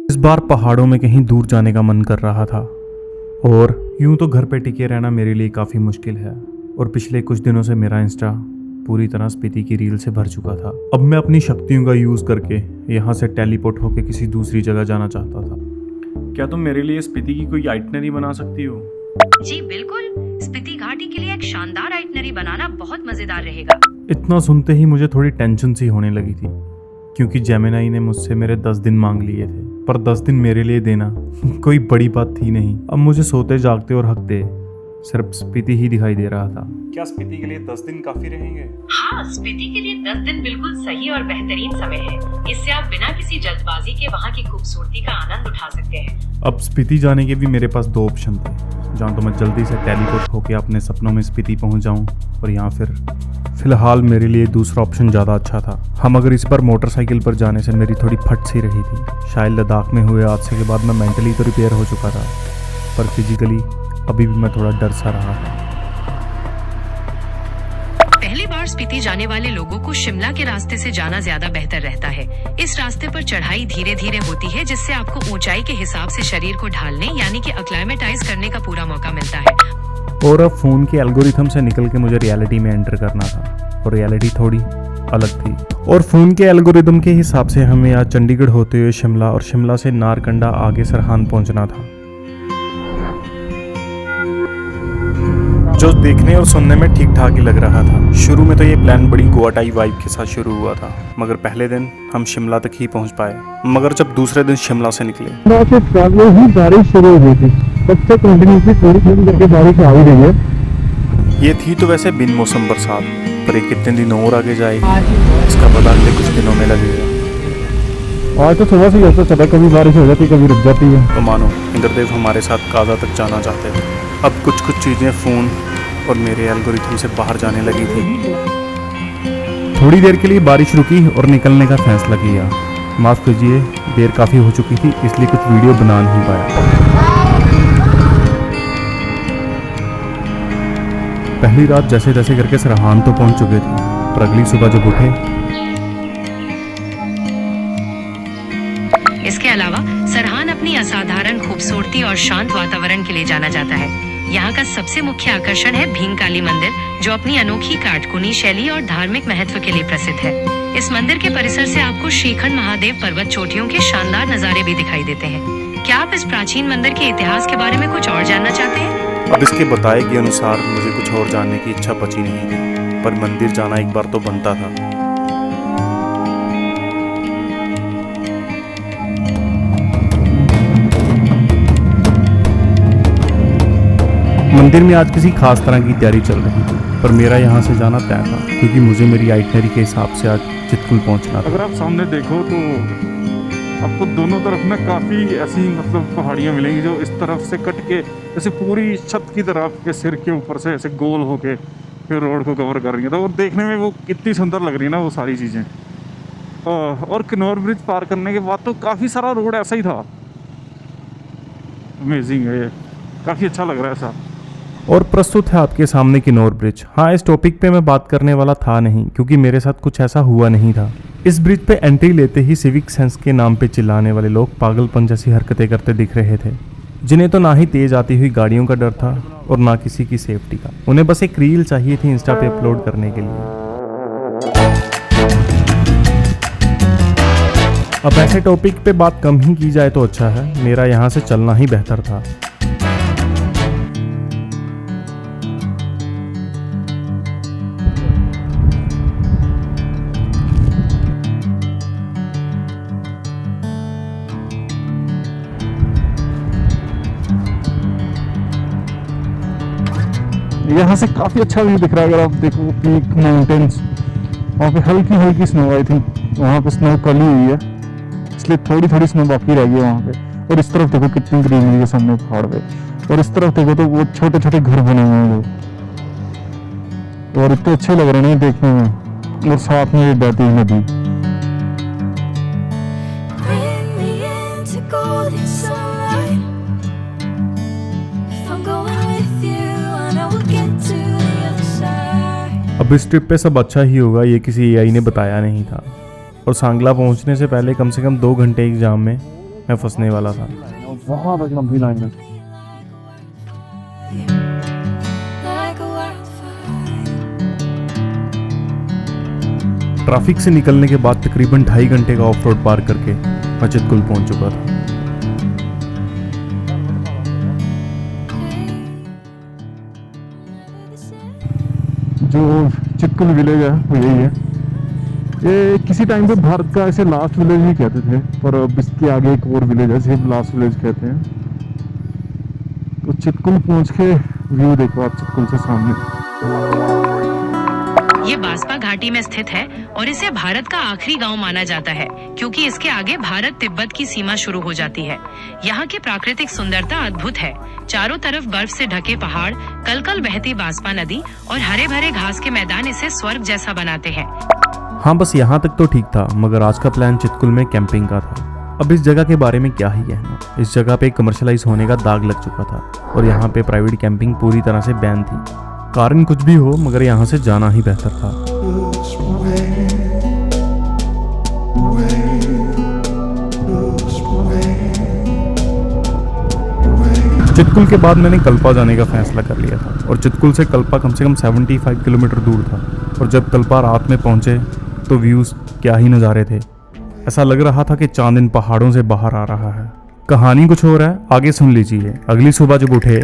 इस बार पहाड़ों में कहीं दूर जाने का मन कर रहा था और यूं तो घर पे टिके रहना मेरे लिए काफ़ी मुश्किल है। और पिछले कुछ दिनों से मेरा इंस्टा पूरी तरह स्पीति की रील से भर चुका था। अब मैं अपनी शक्तियों का यूज़ करके यहाँ से टेलीपोर्ट होकर किसी दूसरी जगह जाना चाहता था। क्या तुम मेरे लिए स्पीति की कोई आइटनरी बना सकती हो? जी बिल्कुल, स्पीति घाटी के लिए एक शानदार आइटनरी बनाना बहुत मजेदार रहेगा। इतना सुनते ही मुझे थोड़ी टेंशन सी होने लगी थी, क्योंकि जेमिनाई ने मुझसे मेरे 10 दिन मांग लिए थे, पर 10 दिन मेरे लिए देना कोई बड़ी बात थी नहीं। अब मुझे सोते जागते और हकते सिर्फ स्पीति ही दिखाई दे रहा था। क्या स्पीति के लिए 10 दिन काफी रहेंगे? हाँ, स्पीति के लिए 10 दिन बिल्कुल सही और बेहतरीन समय है। इससे आप बिना किसी जल्दबाजी के वहाँ की खूबसूरती का आनंद उठा सकते हैं। अब स्पीति जाने के भी मेरे पास 2 ऑप्शन थे, जहाँ तो मैं जल्दी से टेलीपोर्ट होकर अपने सपनों में स्पीति पहुँच जाऊँ, और यहाँ फिलहाल मेरे लिए दूसरा ऑप्शन ज़्यादा अच्छा था। मगर इस पर मोटरसाइकिल पर जाने से मेरी थोड़ी फट सी रही थी। शायद लद्दाख में हुए हादसे के बाद मैं मेंटली तो रिपेयर हो चुका था, पर फिजिकली अभी भी मैं थोड़ा डर सा रहा था। पहली बार स्पीति जाने वाले लोगों को शिमला के रास्ते से जाना ज्यादा बेहतर रहता है। इस रास्ते पर चढ़ाई धीरे धीरे होती है, जिससे आपको ऊंचाई के हिसाब से शरीर को ढालने यानी कि अक्लाइमेटाइज करने का पूरा मौका मिलता है। और अब फ़ोन के एल्गोरिथम से निकल के मुझे रियलिटी में एंटर करना था, और रियलिटी थोड़ी अलग थी। और फ़ोन के एल्गोरिथम के हिसाब से हमें आज चंडीगढ़ होते हुए शिमला, और शिमला से नारकंडा आगे सरहान पहुंचना था, जो देखने और सुनने में ठीक ठाक ही लग रहा था। शुरू में तो ये प्लान बड़ी गोवाटाई वाइब के साथ शुरू हुआ था, मगर पहले दिन हम शिमला तक ही पहुंच पाए। मगर जब दूसरे दिन शिमला से निकले ही बारिश शुरू हो गई थी। तब से कंटिन्यूसली थोड़ी थोड़ी करके बारिश आ ही रही है। ये थी तो वैसे बिन मौसम बरसात, पर ये कितने दिनों और आगे जाएगी इसका पता अगले कुछ दिनों में लगेगा। आज तो सुबह से ऐसा चला, कभी बारिश हो जाती कभी रुक जाती है। तो मानो इंद्रदेव हमारे साथ काजा तक जाना चाहते थे। अब कुछ चीज़ें फ़ोन और मेरे एल्गोरिथम से बाहर जाने लगी थी। थोड़ी देर के लिए बारिश रुकी और निकलने का फैसला किया। माफ़ कीजिए, देर काफ़ी हो चुकी थी, इसलिए कुछ वीडियो बना नहीं पाया। पहली रात जैसे तैसे करके सरहान तो पहुंच चुके थे, पर अगली सुबह जब उठे, इसके अलावा सरहान अपनी असाधारण खूबसूरती और शांत वातावरण के लिए जाना जाता है। यहाँ का सबसे मुख्य आकर्षण है भीमकाली मंदिर, जो अपनी अनोखी काटकुनी शैली और धार्मिक महत्व के लिए प्रसिद्ध है। इस मंदिर के परिसर से आपको श्रीखंड महादेव पर्वत चोटियों के शानदार नज़ारे भी दिखाई देते हैं। क्या आप इस प्राचीन मंदिर के इतिहास के बारे में कुछ और जानना चाहते हैं? अब इसके बताए के अनुसार मुझे कुछ और जानने की इच्छा बची नहीं थी, पर मंदिर जाना एक बार तो बनता था। मंदिर में आज किसी खास तरह की तैयारी चल रही थी, पर मेरा यहाँ से जाना तय था, क्योंकि मुझे मेरी आइटनरी के हिसाब से आज चितकुल पहुँचना था। अगर आप सामने देखो तो आपको दोनों तरफ ना काफ़ी ऐसी पहाड़ियाँ मिलेंगी, जो इस तरफ से कट के जैसे पूरी छत की तरफ के सिर के ऊपर से ऐसे गोल होके फिर रोड को कवर कर रही है। तो और देखने में वो कितनी सुंदर लग रही है ना वो सारी चीज़ें। और किन्नौर ब्रिज पार करने के बाद तो काफ़ी सारा रोड ऐसा ही था। अमेजिंग है, ये काफ़ी अच्छा लग रहा है ऐसा। और प्रस्तुत है आपके सामने किन्नौर ब्रिज। हाँ, इस टॉपिक पे मैं बात करने वाला था नहीं, क्योंकि मेरे साथ कुछ ऐसा हुआ नहीं था। इस ब्रिज पे एंट्री लेते ही सिविक सेंस के नाम पे चिल्लाने वाले लोग पागलपन जैसी हरकतें करते दिख रहे थे, जिन्हें तो ना ही तेज आती हुई गाड़ियों का डर था और ना किसी की सेफ्टी का। उन्हें बस एक रील चाहिए थी इंस्टा पे अपलोड करने के लिए। अब ऐसे टॉपिक पे बात कम ही की जाए तो अच्छा है, मेरा यहाँ से चलना ही बेहतर था। यहाँ से काफ़ी अच्छा व्यू दिख रहा है। अगर आप देखो पीक माउंटेन्स, वहाँ पे हल्की हल्की स्नो, आई थिंक वहाँ पे स्नो कली हुई है, इसलिए थोड़ी थोड़ी स्नो बाकी रह गई है वहाँ पे। और इस तरफ देखो कितनी ग्रीनरी है सामने पहाड़ पे, और इस तरफ देखो तो वो छोटे छोटे घर बने हुए हैं और इतने अच्छे लग रहे हैं देखने में। और साथ में ये बहती हुई नदी। अब इस ट्रिप पे सब अच्छा ही होगा, ये किसी एआई ने बताया नहीं था। और सांगला पहुंचने से पहले कम से कम 2 घंटे एग्जाम में मैं फंसने वाला था। बहुत लंबी लाइन है। ट्रैफिक से निकलने के बाद तकरीबन 2.5 घंटे का ऑफ रोड पार करके मैं चितकुल पहुंच चुका था। जो चितकुल विलेज है वो यही है। ये किसी टाइम पे भारत का ऐसे लास्ट विलेज ही कहते थे, पर अब इसके आगे एक और विलेज है सिर्फ लास्ट विलेज कहते हैं। तो चितकुल पहुंच के व्यू देखो आप चितकुल से सामने। ये बास्पा घाटी में स्थित है और इसे भारत का आखिरी गांव माना जाता है क्योंकि इसके आगे भारत तिब्बत की सीमा शुरू हो जाती है। यहाँ की प्राकृतिक सुंदरता अद्भुत है। चारों तरफ बर्फ से ढके पहाड़, कलकल बहती बास्पा नदी और हरे भरे घास के मैदान इसे स्वर्ग जैसा बनाते हैं। हाँ, बस यहाँ तक तो ठीक था, मगर आज का प्लान चितकुल में कैंपिंग का था। अब इस जगह के बारे में क्या ही कहना। इस जगह पे कमर्शलाइज होने का दाग लग चुका था और यहाँ पे प्राइवेट कैंपिंग पूरी तरह से बैन थी। कारण कुछ भी हो, मगर यहाँ से जाना ही बेहतर था। चितकुल के बाद मैंने कल्पा जाने का फैसला कर लिया था और चितकुल से कल्पा कम से कम 75 किलोमीटर दूर था। और जब कल्पा रात में पहुंचे तो व्यूज़ क्या ही नज़ारे थे। ऐसा लग रहा था कि चांद इन पहाड़ों से बाहर आ रहा है। कहानी कुछ और है, आगे सुन लीजिए। अगली सुबह जब उठे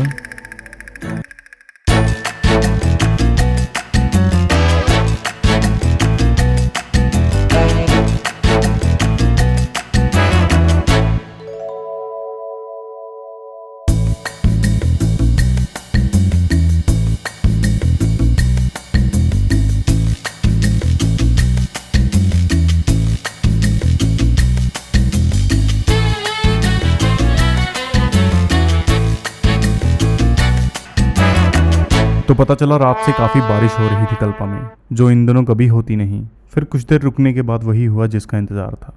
तो पता चला रात से काफ़ी बारिश हो रही थी कल्पा में, जो इन दिनों कभी होती नहीं। फिर कुछ देर रुकने के बाद वही हुआ जिसका इंतज़ार था।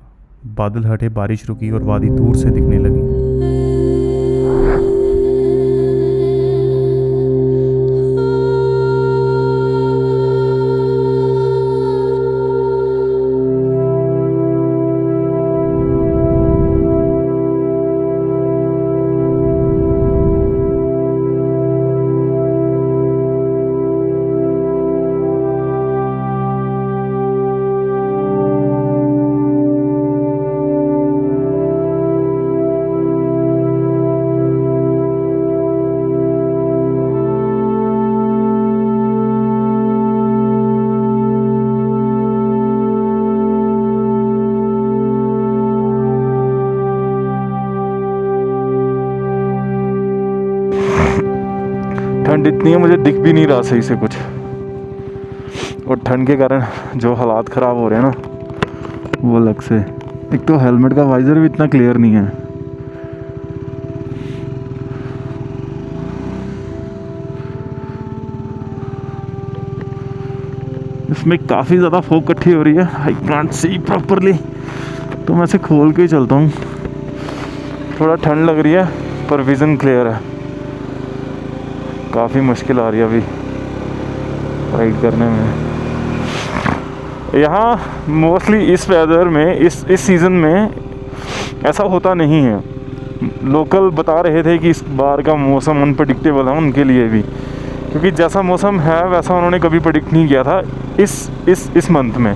बादल हटे, बारिश रुकी और वादी दूर से दिखने लगी। ठंड इतनी है मुझे दिख भी नहीं रहा सही से कुछ, और ठंड के कारण जो हालात ख़राब हो रहे हैं ना वो अलग से। एक तो हेलमेट का वाइजर भी इतना क्लियर नहीं है। इसमें काफ़ी ज़्यादा फॉग इकट्ठी हो रही है। आई कांट सी प्रॉपरली, तो मैं इसे खोल के ही चलता हूँ। थोड़ा ठंड लग रही है पर विज़न क्लियर है। काफ़ी मुश्किल आ रही है अभी राइड करने में। यहाँ मोस्टली इस वेदर में, इस सीज़न में ऐसा होता नहीं है। लोकल बता रहे थे कि इस बार का मौसम अनप्रेडिक्टेबल है उनके लिए भी, क्योंकि जैसा मौसम है वैसा उन्होंने कभी प्रेडिक्ट नहीं किया था इस मंथ में,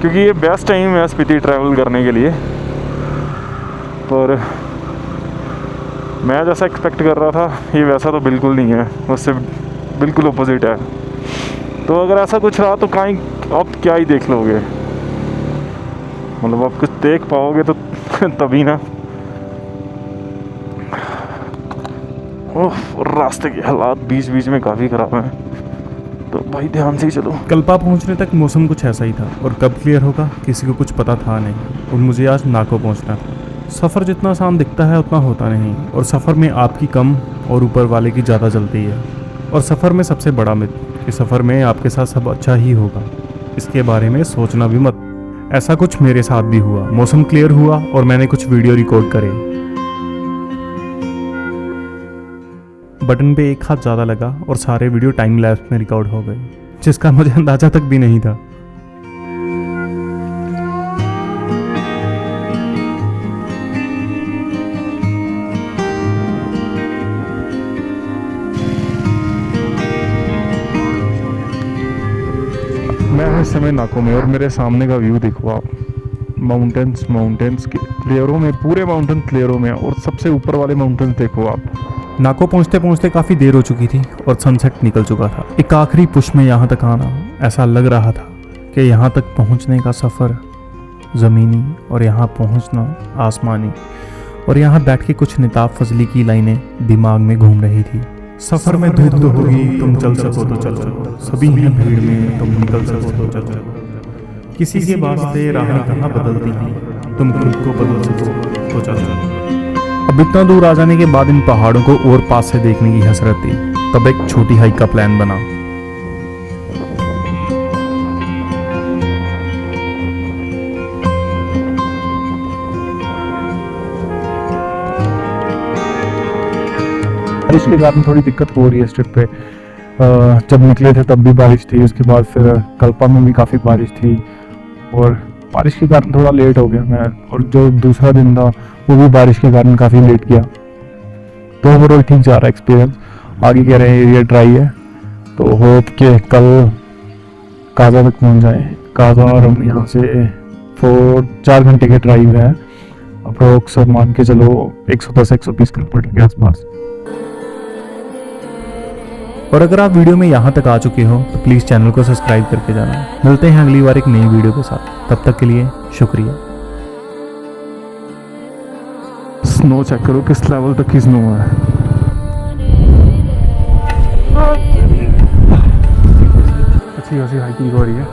क्योंकि ये बेस्ट टाइम है स्पीति ट्रैवल करने के लिए। पर मैं जैसा एक्सपेक्ट कर रहा था ये वैसा तो बिल्कुल नहीं है, उससे बिल्कुल अपोजिट है। तो अगर ऐसा कुछ रहा तो कहीं आप क्या ही देख लोगे, मतलब आप कुछ देख पाओगे तो तभी ना। ओह, रास्ते के हालात बीच बीच में काफ़ी ख़राब हैं, तो भाई ध्यान से ही चलो। कल्पा पहुंचने तक मौसम कुछ ऐसा ही था और कब क्लियर होगा किसी को कुछ पता था नहीं। और मुझे आज नाको पहुंचना था। सफ़र जितना आसान दिखता है उतना होता नहीं, और सफ़र में आपकी कम और ऊपर वाले की ज़्यादा चलती है। और सफ़र में सबसे बड़ा मिथ कि सफ़र में आपके साथ सब अच्छा ही होगा, इसके बारे में सोचना भी मत। ऐसा कुछ मेरे साथ भी हुआ। मौसम क्लियर हुआ और मैंने कुछ वीडियो रिकॉर्ड करे। बटन पे एक हाथ ज़्यादा लगा और सारे वीडियो टाइम लैप्स में रिकॉर्ड हो गए, जिसका मुझे अंदाज़ा तक भी नहीं था। समय नाकों में और मेरे सामने का व्यू देखो आप। माउंटेन्स के लेयरों में, पूरे माउंटेन लेयरों में, और सबसे ऊपर वाले माउंटेन्स देखो आप। नाको पहुंचते पहुंचते काफ़ी देर हो चुकी थी और सनसेट निकल चुका था। एक आखिरी पुश में यहाँ तक आना, ऐसा लग रहा था कि यहाँ तक पहुँचने का सफ़र ज़मीनी और यहाँ पहुँचना आसमानी। और यहाँ बैठ के कुछ निताब फजली की लाइनें दिमाग में घूम रही थी। सफ़र में धूप तो होगी, तुम चल सको तो चल सको, सभी हैं भीड़ में, तुम निकल सको तो चल सको। किसी के वास्ते राहें कहाँ बदलती हैं, तुम खुद को बदल सको तो चल सको। अब इतना दूर आ जाने के बाद इन पहाड़ों को और पास से देखने की हसरत थी। तब एक छोटी हाइक का प्लान बना। बारिश के कारण थोड़ी दिक्कत हो रही है इस ट्रिप पे। जब निकले थे तब भी बारिश थी, उसके बाद फिर कल्पा में भी काफ़ी बारिश थी और बारिश के कारण थोड़ा लेट हो गया मैं। और जो दूसरा दिन था वो भी बारिश के कारण काफ़ी लेट किया। तो ओवरऑल ठीक जा रहा है एक्सपीरियंस। आगे कह रहे हैं एरिया ड्राई है, तो होप के कल काजा तक पहुंच जाए। काजा और हम यहाँ से 4 घंटे के ड्राइव है अप्रोक्स, मान के चलो 110-120 किलोमीटर के आसपास। और अगर आप वीडियो में यहाँ तक आ चुके हो तो प्लीज़ चैनल को सब्सक्राइब करके जाना। मिलते हैं अगली बार एक नई वीडियो के साथ, तब तक के लिए शुक्रिया। स्नो चेक करो किस लेवल तक की स्नो है। अच्छी खासी हाइकिंग हो रही है।